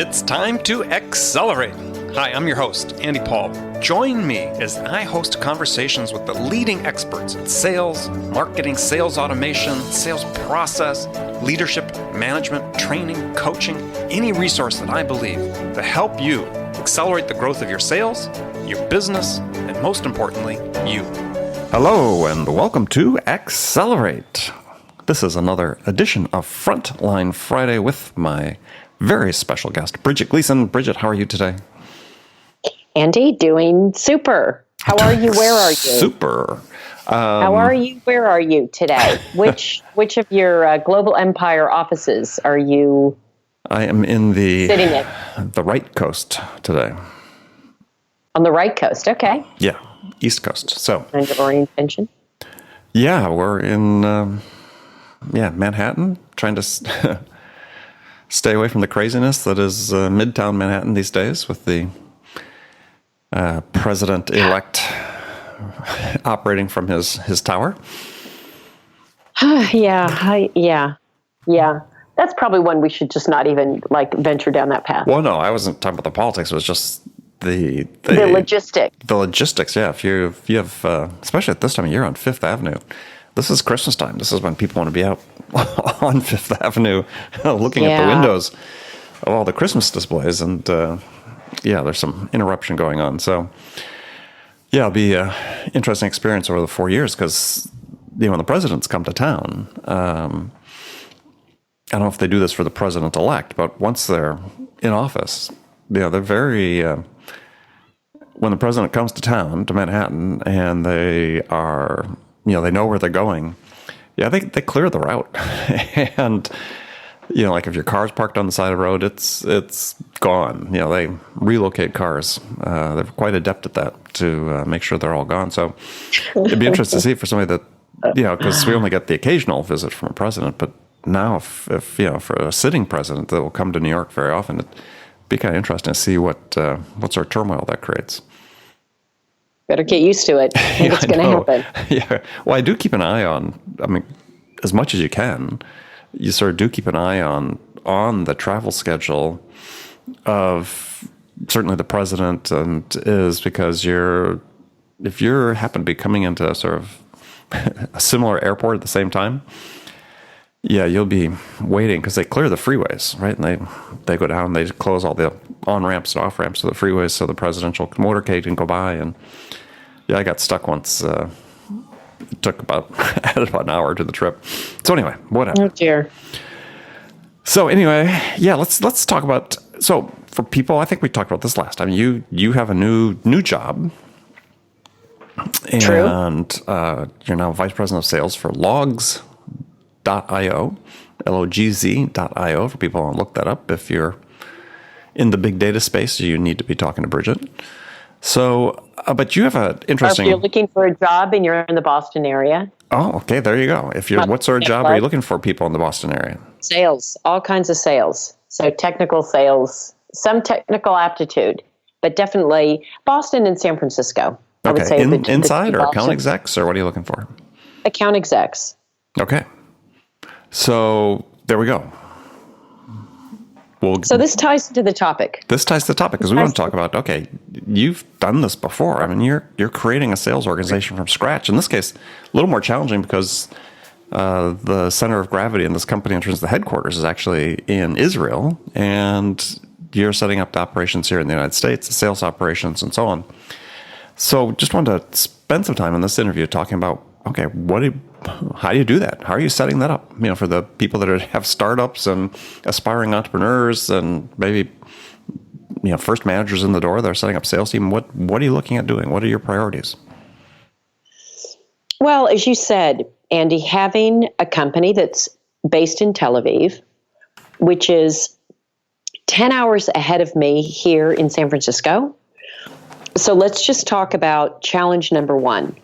It's time to accelerate. Hi, I'm your host, Andy Paul. Join me as I host conversations with the leading experts in sales, marketing, sales automation, sales process, leadership, management, training, coaching, any resource that I believe to help you accelerate the growth of your sales, your business, and most importantly, you. Hello, and welcome to Accelerate. This is another edition of Frontline Friday with my very special guest, Bridget Gleason. Bridget, how are you today? Andy, doing super. How are you? Where are you? Super. How are you? Where are you today? Which of your global empire offices are you? I am in sitting in? The right coast today. On the right coast, okay. Yeah, East Coast. So. Kind of orientation. Yeah, we're in Manhattan, trying to stay away from the craziness that is Midtown Manhattan these days with the president-elect operating from his tower. Yeah. That's probably one we should just not even venture down that path. Well, no, I wasn't talking about the politics. It was just the logistics. The logistics, yeah. If you have, especially at this time of year on Fifth Avenue, this is Christmas time. This is when people want to be out on Fifth Avenue looking at the windows of all the Christmas displays. And there's some interruption going on. So, yeah, it'll be an interesting experience over the 4 years because, when the presidents come to town, I don't know if they do this for the president-elect, but once they're in office, they're very... when the president comes to town, to Manhattan, and they are... they know where they're going. Yeah, they clear the route. And, if your car's parked on the side of the road, it's gone. They relocate cars. They're quite adept at that to make sure they're all gone. So it'd be interesting to see for somebody that, because we only get the occasional visit from a president, but now if for a sitting president that will come to New York very often, it'd be kind of interesting to see what sort of turmoil that creates. Better get used to it. It's going to happen. Yeah. Well, I do keep an eye on, as much as you can, you sort of do keep an eye on the travel schedule of certainly the president, and is because if you happen to be coming into sort of a similar airport at the same time, yeah, you'll be waiting because they clear the freeways, right? And they go down, they close all the on-ramps and off-ramps to the freeways so the presidential motorcade can go by. And yeah, I got stuck once. It took about an hour to the trip. So anyway, whatever. Oh dear. So anyway, yeah, let's talk about. So for people, I think we talked about this last time. You have a new job. True. And you're now vice president of sales for Logs.io, LOGZ.io, for people who want to look that up. If you're in the big data space, you need to be talking to Bridget. So, but you have an interesting... Or if you're looking for a job and you're in the Boston area. Oh, okay, there you go. What sort of job are you looking for people in the Boston area? Sales, all kinds of sales. So technical sales, some technical aptitude, but definitely Boston and San Francisco. I would say inside or account execs, or what are you looking for? Account execs. Okay. So there we go. So this ties to the topic. This ties to the topic because we want to talk about, okay, you've done this before. You're creating a sales organization from scratch. In this case, a little more challenging because the center of gravity in this company, in terms of the headquarters, is actually in Israel, and you're setting up the operations here in the United States, the sales operations and so on. So just wanted to spend some time in this interview talking about, okay, how do you do that? How are you setting that up? For the people that have startups and aspiring entrepreneurs and maybe, first managers in the door that are setting up sales team. What are you looking at doing? What are your priorities? Well, as you said, Andy, having a company that's based in Tel Aviv, which is 10 hours ahead of me here in San Francisco. So let's just talk about challenge number one,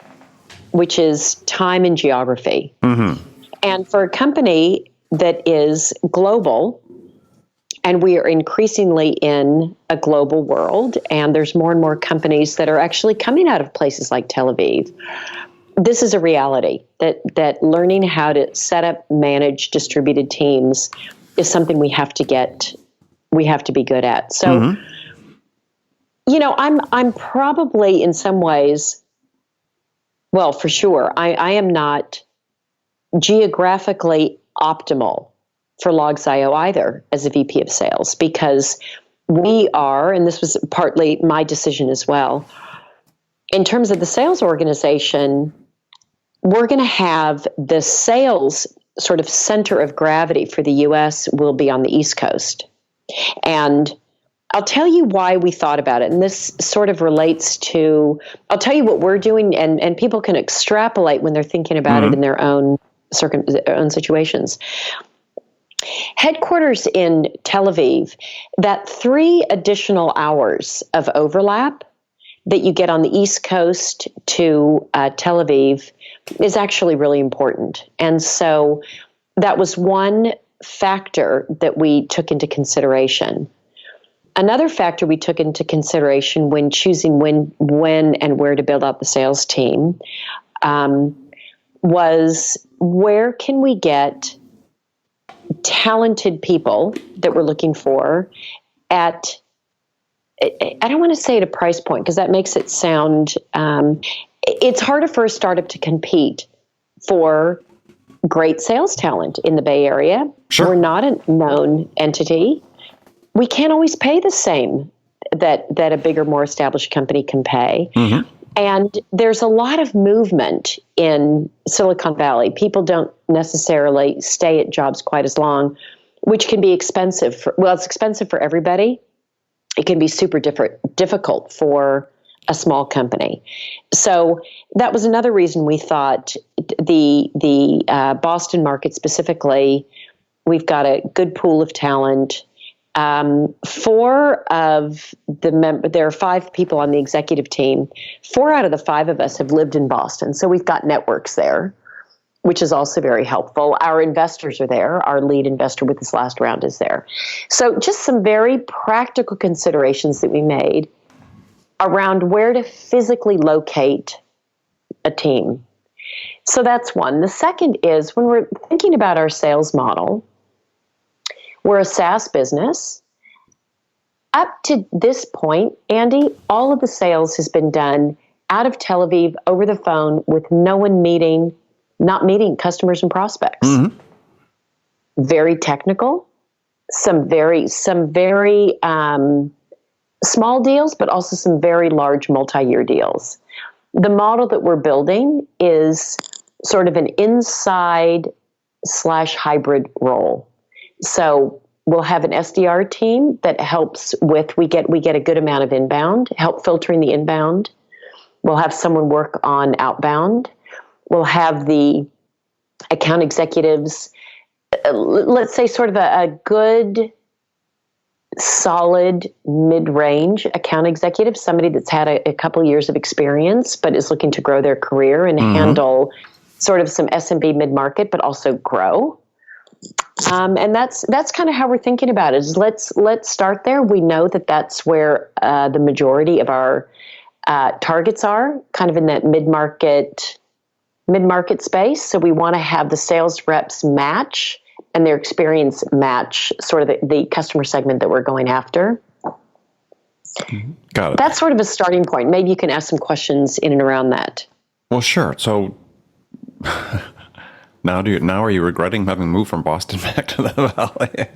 which is time and geography. Mm-hmm. And for a company that is global, and we are increasingly in a global world, and there's more and more companies that are actually coming out of places like Tel Aviv, this is a reality that learning how to set up, manage distributed teams is something we have to get we have to be good at. So, I'm probably in some ways, well, for sure, I am not geographically optimal for Logs.io either as a VP of sales, because we are, and this was partly my decision as well, in terms of the sales organization, we're going to have the sales sort of center of gravity for the U.S. will be on the East Coast. And I'll tell you why we thought about it. And this sort of relates to, I'll tell you what we're doing, and people can extrapolate when they're thinking about it in their own situations. Headquarters in Tel Aviv, that 3 additional hours of overlap that you get on the East Coast to Tel Aviv is actually really important. And so that was one factor that we took into consideration. Another factor we took into consideration when choosing when and where to build out the sales team was, where can we get talented people that we're looking for at, I don't want to say at a price point, because that makes it sound, it's harder for a startup to compete for great sales talent in the Bay Area. Sure. We're not a known entity. We can't always pay the same that a bigger, more established company can pay. And there's a lot of movement in Silicon Valley. People don't necessarily stay at jobs quite as long, which can be expensive. It's expensive for everybody. It can be super difficult for a small company. So that was another reason we thought the Boston market specifically, we've got a good pool of talent. 4 of there are 5 people on the executive team. 4 out of the 5 of us have lived in Boston. So we've got networks there, which is also very helpful. Our investors are there. Our lead investor with this last round is there. So just some very practical considerations that we made around where to physically locate a team. So that's one. The second is, when we're thinking about our sales model, we're a SaaS business. Up to this point, Andy, all of the sales has been done out of Tel Aviv over the phone with no one not meeting customers and prospects. Very technical, some very small deals, but also some very large multi-year deals. The model that we're building is sort of an inside/hybrid role. So we'll have an SDR team that helps with, we get a good amount of inbound, help filtering the inbound. We'll have someone work on outbound. We'll have the account executives, let's say sort of a good, solid mid-range account executive, somebody that's had a couple years of experience but is looking to grow their career and handle sort of some SMB mid-market, but also grow. And that's kind of how we're thinking about it. Is let's start there. We know that that's where the majority of our targets are, kind of in that mid-market space. So we want to have the sales reps match and their experience match sort of the customer segment that we're going after. Got it. That's sort of a starting point. Maybe you can ask some questions in and around that. Well, sure. So now are you regretting having moved from Boston back to the Valley?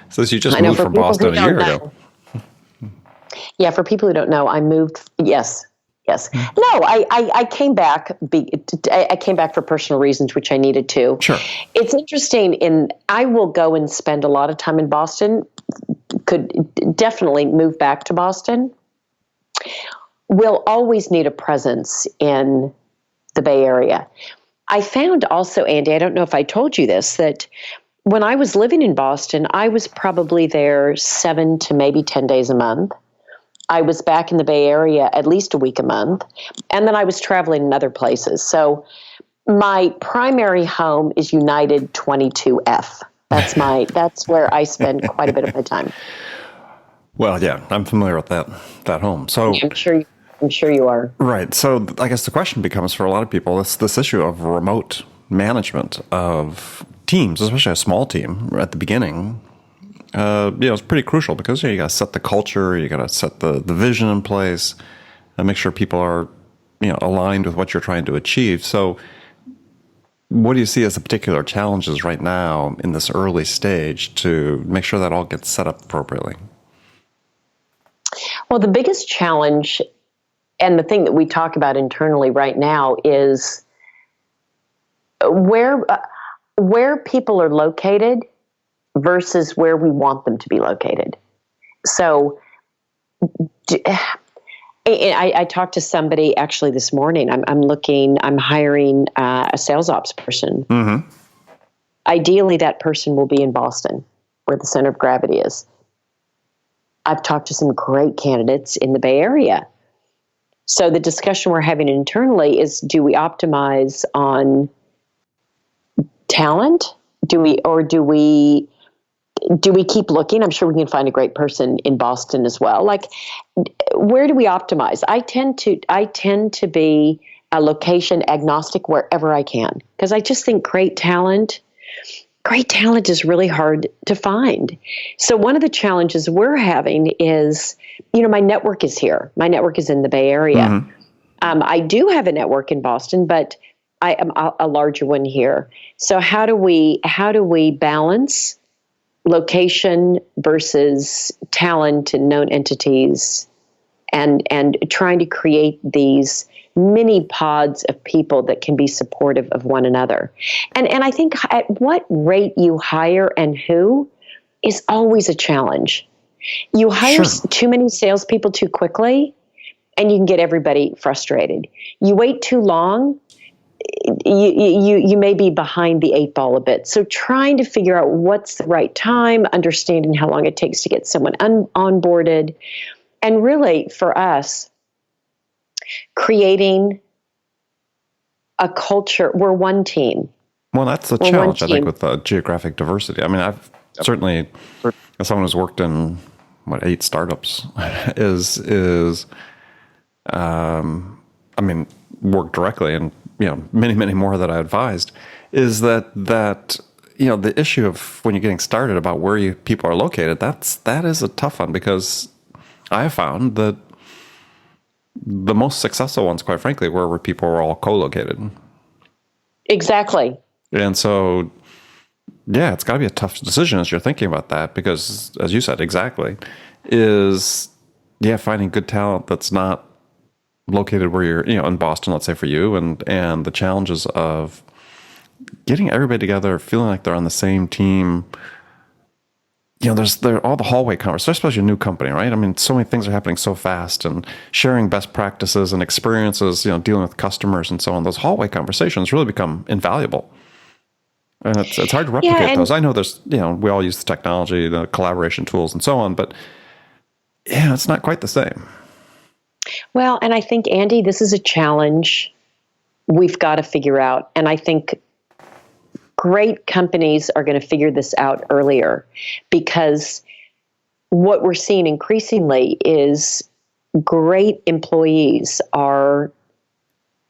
Since you just moved from Boston a year ago. Yeah, for people who don't know, I moved. Yes. No, I came back. I came back for personal reasons, which I needed to. Sure. It's interesting. I will go and spend a lot of time in Boston. Could definitely move back to Boston. We'll always need a presence in the Bay Area. I found also, Andy, I don't know if I told you this, that when I was living in Boston, I was probably there 7 to maybe 10 days a month. I was back in the Bay Area at least a week a month. And then I was traveling in other places. So my primary home is United 22F. That's where I spend quite a bit of my time. Well, yeah, I'm familiar with that home. So I'm sure you are. Right. So I guess the question becomes, for a lot of people, this issue of remote management of teams, especially a small team at the beginning. it's pretty crucial because you got to set the culture, you got to set the vision in place, and make sure people are, aligned with what you're trying to achieve. So, what do you see as the particular challenges right now in this early stage to make sure that all gets set up appropriately? Well, the biggest challenge and the thing that we talk about internally right now is where people are located versus where we want them to be located. So I talked to somebody actually this morning. I'm hiring a sales ops person. Mm-hmm. Ideally, that person will be in Boston, where the center of gravity is. I've talked to some great candidates in the Bay Area. So the discussion we're having internally is, do we optimize on talent? Do we keep looking? I'm sure we can find a great person in Boston as well. Like, where do we optimize? I tend to be a location agnostic wherever I can, because I just think great talent is really hard to find. So one of the challenges we're having is, my network is here. My network is in the Bay Area. Mm-hmm. I do have a network in Boston, but I am a larger one here. So how do we balance location versus talent and known entities, and trying to create these mini pods of people that can be supportive of one another. And I think at what rate you hire and who is always a challenge. You hire too many salespeople too quickly, and you can get everybody frustrated. You wait too long, you may be behind the eight ball a bit. So trying to figure out what's the right time, understanding how long it takes to get someone onboarded, and really for us, creating a culture. We're one team. Well, that's the challenge, I think, with geographic diversity. I mean, I've certainly, as someone who's worked in 8 startups, worked directly, and many, many more that I advised, is that the issue of when you're getting started about where people are located, that is a tough one, because I have found that the most successful ones, quite frankly, were where people were all co-located. Exactly. And so, it's got to be a tough decision as you're thinking about that, because, as you said, finding good talent that's not located where you're, in Boston, let's say for you, and the challenges of getting everybody together, feeling like they're on the same team. There's all the hallway conversations, especially a new company, right? I mean, so many things are happening so fast, and sharing best practices and experiences, dealing with customers and so on. Those hallway conversations really become invaluable. And it's hard to replicate those. I know there's, we all use the technology, the collaboration tools and so on, but it's not quite the same. Well, and I think, Andy, this is a challenge we've got to figure out. And I think great companies are going to figure this out earlier, because what we're seeing increasingly is great employees are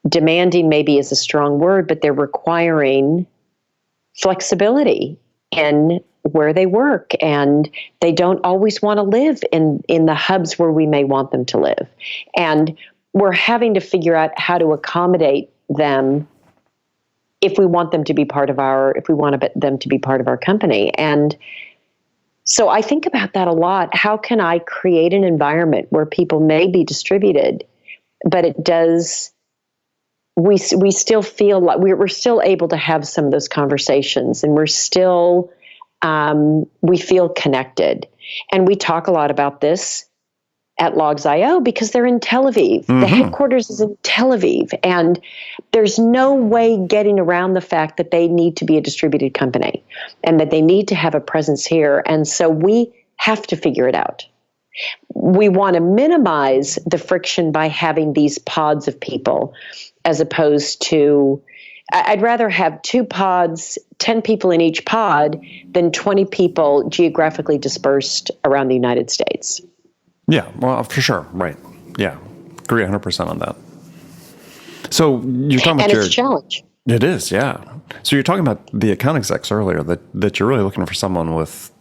demanding, maybe is a strong word, but they're requiring flexibility in where they work, and they don't always want to live in the hubs where we may want them to live. And we're having to figure out how to accommodate them if we want them to be part of our company. And so I think about that a lot. How can I create an environment where people may be distributed, but we still feel like we're still able to have some of those conversations, and we're still, we feel connected. And we talk a lot about this at Logs.io because they're in Tel Aviv. Mm-hmm. The headquarters is in Tel Aviv, and there's no way getting around the fact that they need to be a distributed company and that they need to have a presence here. And so we have to figure it out. We want to minimize the friction by having these pods of people, as opposed to, I'd rather have 2 pods, 10 people in each pod, than 20 people geographically dispersed around the United States. Yeah, well, for sure. Right. Yeah. Agree 100% on that. So you're talking about it's a challenge. It is, yeah. So you're talking about the account execs earlier, that you're really looking for someone with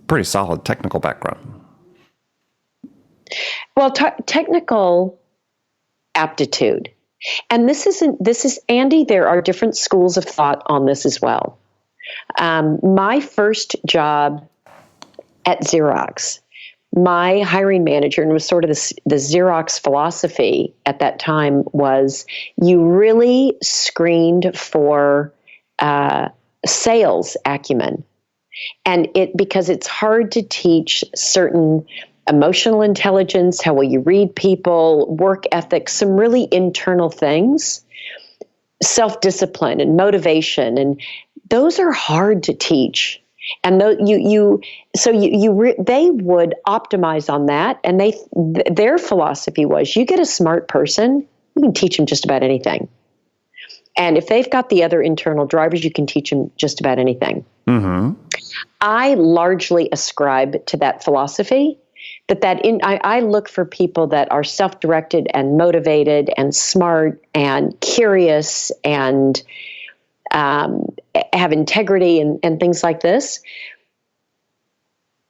pretty solid technical background. Well, technical aptitude. And this is, Andy, there are different schools of thought on this as well. My first job at Xerox, my hiring manager, and it was sort of the Xerox philosophy at that time, was you really screened for sales acumen. And because it's hard to teach certain emotional intelligence, how will you read people, work ethics, some really internal things, self-discipline and motivation, and those are hard to teach. And they would optimize on that, and their philosophy was, you get a smart person, you can teach them just about anything. And if they've got the other internal drivers, you can teach them just about anything. Mm-hmm. I largely ascribe to that philosophy. I look for people that are self-directed and motivated and smart and curious and have integrity and things like this.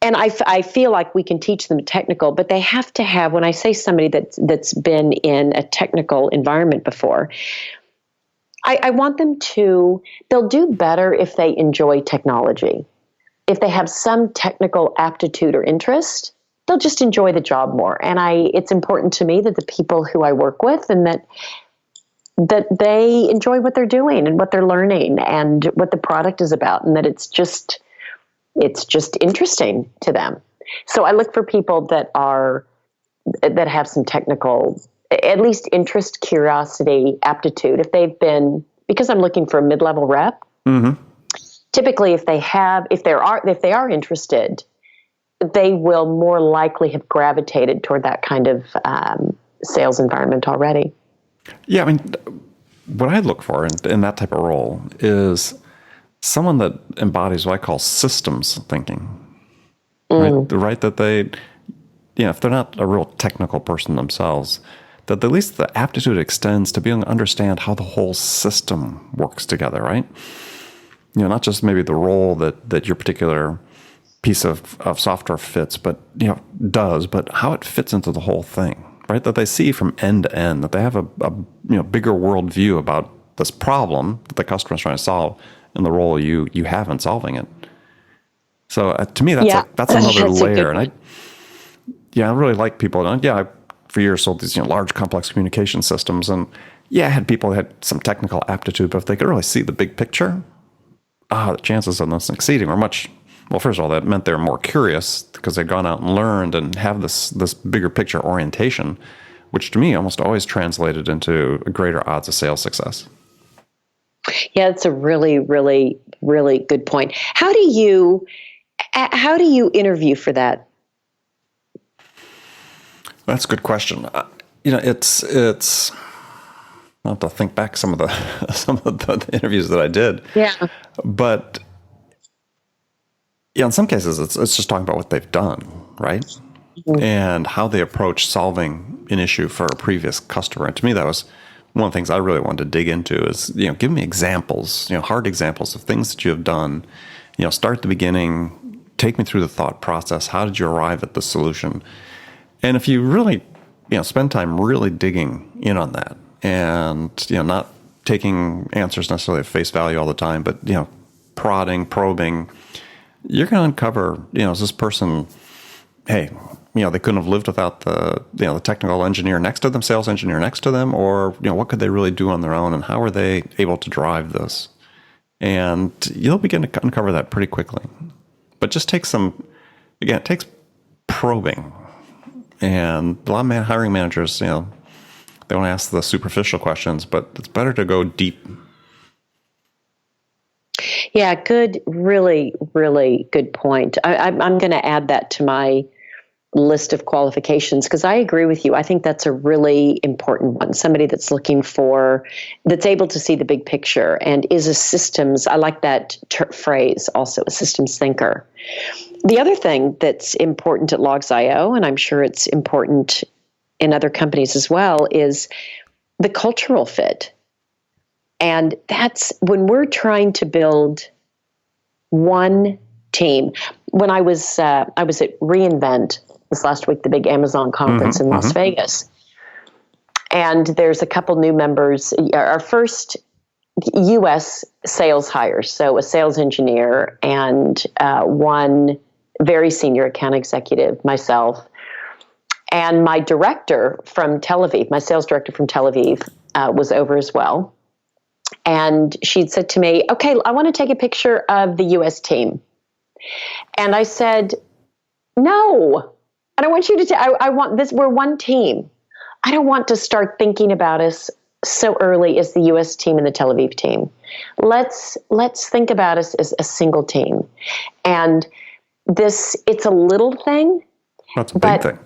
And I feel like we can teach them technical, but they have to have, when I say somebody that's been in a technical environment before, I want them they'll do better if they enjoy technology. If they have some technical aptitude or interest, they'll just enjoy the job more. And it's important to me that the people who I work with, and that they enjoy what they're doing and what they're learning and what the product is about, and that it's just interesting to them. So I look for people that have some technical, at least interest, curiosity, aptitude. Because I'm looking for a mid-level rep, mm-hmm. typically if they are interested, they will more likely have gravitated toward that kind of sales environment already. Yeah, I mean, what I look for in that type of role is someone that embodies what I call systems thinking. Right? That they, if they're not a real technical person themselves, that at least the aptitude extends to being able to understand how the whole system works together, right? Not just maybe the role that your particular piece of software fits, but does, but how it fits into the whole thing, right? That they see from end to end, that they have a bigger world view about this problem that the customer's trying to solve and the role you have in solving it. So to me, that's another layer. And I really like people. And I for years sold these large complex communication systems, and I had people that had some technical aptitude, but if they could really see the big picture, the chances of them succeeding were much. Well, first of all, that meant they were more curious because they'd gone out and learned and have this bigger picture orientation, which to me almost always translated into greater odds of sales success. Yeah, that's a really, really, really good point. How do you interview for that? That's a good question. It's. I'll have to think back some of the interviews that I did. Yeah, but. In some cases, it's just talking about what they've done, right? Mm-hmm. And how they approach solving an issue for a previous customer. And to me, that was one of the things I really wanted to dig into is, give me examples, hard examples of things that you have done. Start at the beginning, take me through the thought process. How did you arrive at the solution? And if you really, spend time really digging in on that and, not taking answers necessarily at face value all the time, but, prodding, probing, you're going to uncover, is this person, hey, they couldn't have lived without the technical engineer next to them, sales engineer next to them, or, what could they really do on their own, and how are they able to drive this? And you'll begin to uncover that pretty quickly. But just it takes probing. And a lot of hiring managers, they want to ask the superficial questions, but it's better to go deep. Yeah, good, really, really good point. I'm going to add that to my list of qualifications because I agree with you. I think that's a really important one. Somebody that's that's able to see the big picture and is a systems, I like that phrase also, a systems thinker. The other thing that's important at Logs.io, and I'm sure it's important in other companies as well, is the cultural fit. And that's when we're trying to build one team. When I was at reInvent this last week, the big Amazon conference in Las Vegas, and there's a couple new members. Our first U.S. sales hires, so a sales engineer and one very senior account executive, myself, and my director from Tel Aviv, my sales director from Tel Aviv, was over as well. And she'd said to me, okay, I want to take a picture of the U.S. team. And I said, no, I don't want you to I want this. We're one team. I don't want to start thinking about us so early as the U.S. team and the Tel Aviv team. Let's think about us as a single team. And it's a little thing. That's a big thing.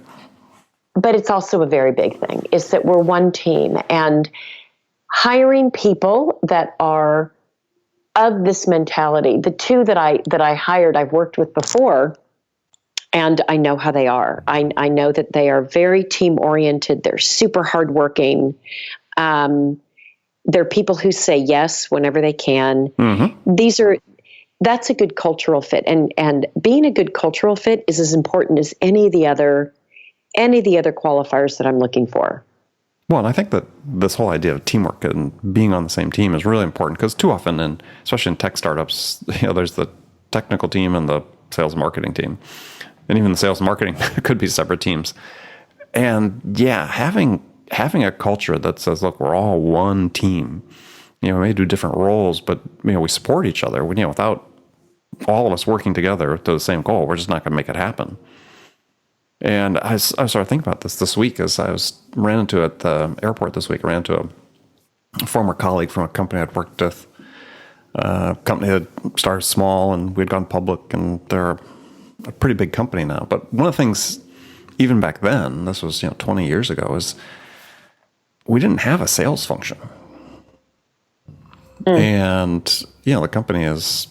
But it's also a very big thing, is that we're one team. And hiring people that are of this mentality, the two that I hired, I've worked with before, and I know how they are. I know that they are very team oriented. They're super hardworking. They're people who say yes whenever they can. That's a good cultural fit. And being a good cultural fit is as important as any of the other qualifiers that I'm looking for. Well, and I think that this whole idea of teamwork and being on the same team is really important, because too often, and especially in tech startups, there's the technical team and the sales marketing team, and even the sales marketing could be separate teams. And yeah, having a culture that says, look, we're all one team. We may do different roles, but we support each other. Without all of us working together to the same goal, we're just not going to make it happen. And I started thinking about this week as I ran into at the airport this week. I ran into a former colleague from a company I'd worked with. A company that started small, and we'd gone public, and they're a pretty big company now. But one of the things, even back then, this was 20 years ago, is we didn't have a sales function. And the company is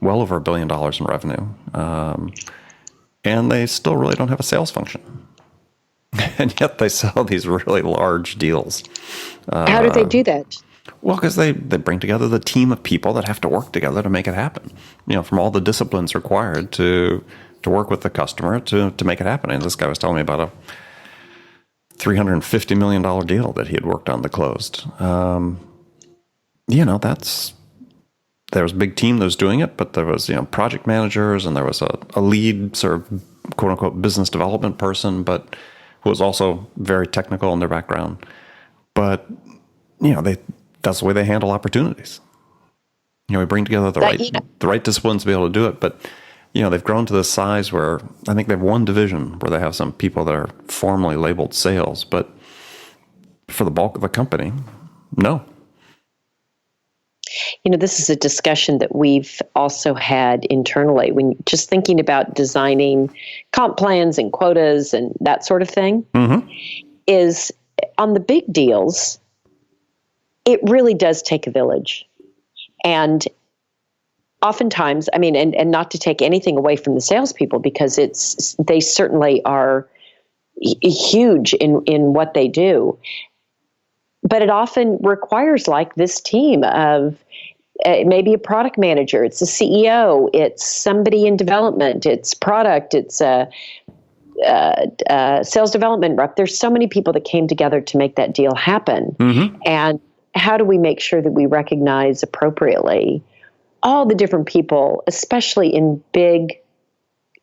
well over $1 billion in revenue. And they still really don't have a sales function. And yet they sell these really large deals. How do they do that? Well, because they bring together the team of people that have to work together to make it happen. From all the disciplines required to work with the customer to make it happen. And this guy was telling me about a $350 million deal that he had worked on that closed. There was a big team that was doing it, but there was, project managers, and there was a lead sort of quote unquote business development person, but who was also very technical in their background. But, that's the way they handle opportunities. We bring together the right disciplines to be able to do it. But, they've grown to this size where I think they have one division where they have some people that are formally labeled sales, but for the bulk of the company, no. This is a discussion that we've also had internally when just thinking about designing comp plans and quotas and that sort of thing, is on the big deals, it really does take a village. And oftentimes, and not to take anything away from the salespeople, because they certainly are huge in what they do. But it often requires like this team of maybe a product manager, it's a CEO, it's somebody in development, it's product, it's a sales development rep. There's so many people that came together to make that deal happen. And how do we make sure that we recognize appropriately all the different people, especially in big,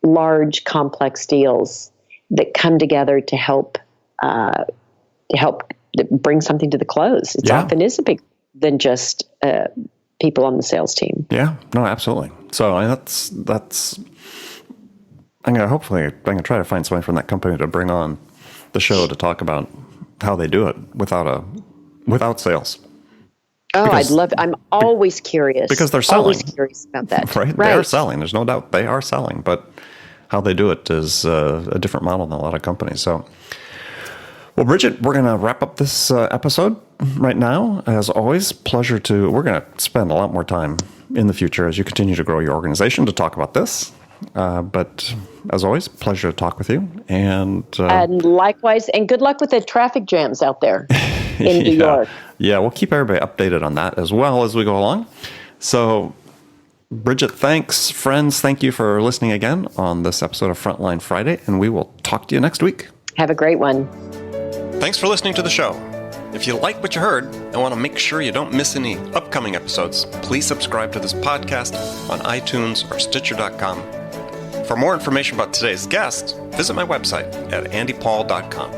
large, complex deals that come together to help bring something to the close? It often is a big than just people on the sales team. Yeah, no, absolutely. So that's. I'm gonna try to find somebody from that company to bring on the show to talk about how they do it without sales. Oh, I'd love. I'm always curious because they're selling. Always curious about that. Right? They are selling. There's no doubt they are selling, but how they do it is a different model than a lot of companies. So. Well, Bridget, we're going to wrap up this episode right now. As always, we're going to spend a lot more time in the future as you continue to grow your organization to talk about this. But as always, pleasure to talk with you. And likewise, and good luck with the traffic jams out there in New York. Yeah, we'll keep everybody updated on that as well as we go along. So Bridget, thanks. Friends, thank you for listening again on this episode of Frontline Friday, and we will talk to you next week. Have a great one. Thanks for listening to the show. If you like what you heard and want to make sure you don't miss any upcoming episodes, please subscribe to this podcast on iTunes or Stitcher.com. For more information about today's guest, visit my website at andypaul.com.